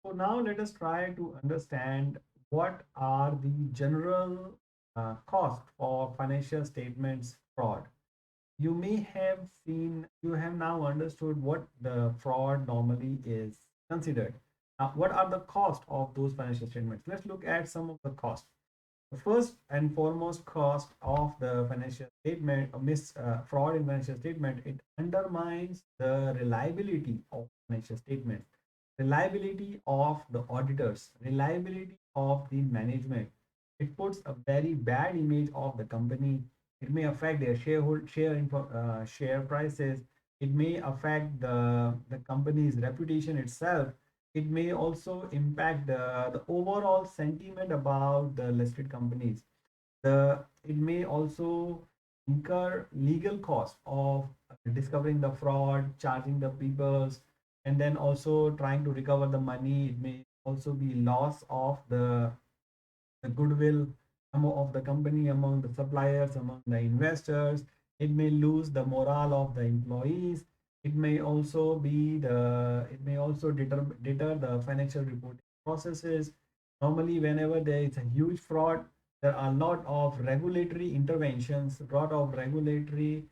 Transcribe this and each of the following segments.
So now let us try to understand what are the general cost for financial statements fraud. You may have seen, you have now understood what the fraud normally is considered. Now, what are the cost of those financial statements? Let's look at some of the costs. The first and foremost cost of the financial statement, fraud in financial statement, it undermines the reliability of financial statements, reliability of the auditors, reliability of the management. It puts a very bad image of the company. It may affect their share prices. It may affect the company's reputation itself. It may also impact the overall sentiment about the listed companies. It may also incur legal costs of discovering the fraud, charging the peoples, and then also trying to recover the money. It may also be loss of the goodwill of the company among the suppliers, among the investors. It may lose the morale of the employees. It may also deter the financial reporting processes. Normally, whenever there is a huge fraud, there are a lot of regulatory interventions, a lot of regulatory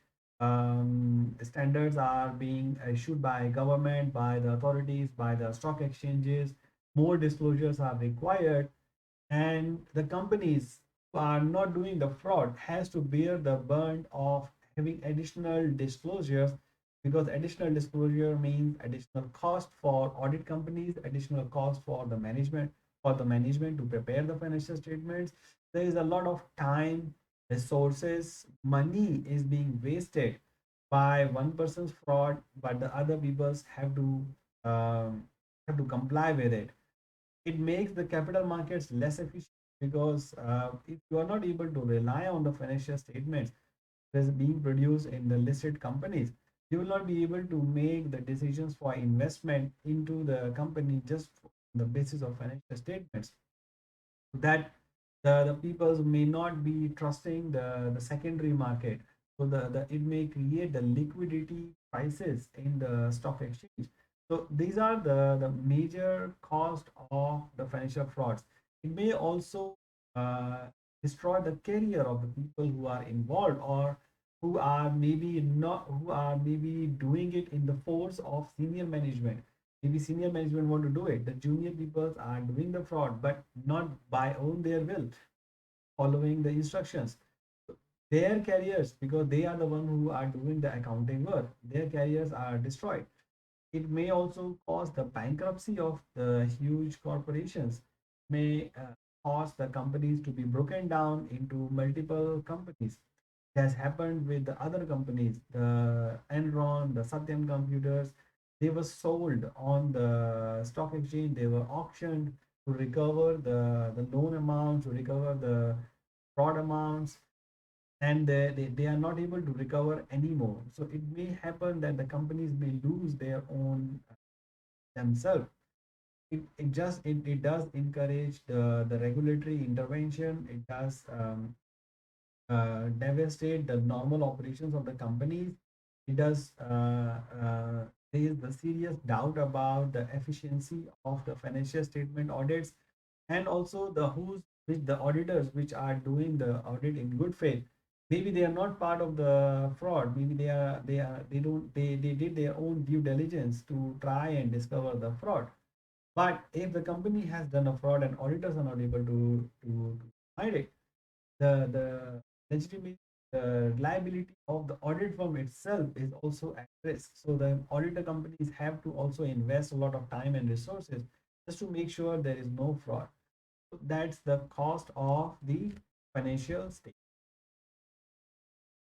standards are being issued by government, by the authorities, by the stock exchanges. More disclosures are required, and the companies who are not doing the fraud has to bear the burden of having additional disclosures, because additional disclosure means additional cost for audit companies, additional cost for the management to prepare the financial statements. There is a lot of time, resources, money is being wasted by one person's fraud, but the other people's have to comply with it. It makes the capital markets less efficient, because if you are not able to rely on the financial statements that is being produced in the listed companies, you will not be able to make the decisions for investment into the company just on the basis of financial statements. That the people may not be trusting the secondary market. So it may create the liquidity crisis in the stock exchange. So these are the major cost of the financial frauds. It may also uh, destroy the career of the people who are involved, or who are maybe doing it in the force of senior management. Maybe senior management want to do it, the junior people are doing the fraud, but not by own their will, following the instructions. Their careers, because they are the one who are doing the accounting work, their careers are destroyed. It may also cause the bankruptcy of the huge corporations, may cause the companies to be broken down into multiple companies. It has happened with the other companies, the Enron, the Satyam Computers. They were sold on the stock exchange, they were auctioned to recover the loan amounts, to recover the fraud amounts, and they are not able to recover anymore. So it may happen that the companies may lose their own themselves. It does encourage the regulatory intervention. It does devastate the normal operations of the companies. It does raise the serious doubt about the efficiency of the financial statement audits, and also the who's which the auditors which are doing the audit in good faith. Maybe they are not part of the fraud. Maybe they don't they did their own due diligence to try and discover the fraud. But if the company has done a fraud and auditors are not able to hide it, the legitimate liability of the audit firm itself is also at risk. So the auditor companies have to also invest a lot of time and resources just to make sure there is no fraud. So that's the cost of the financial state.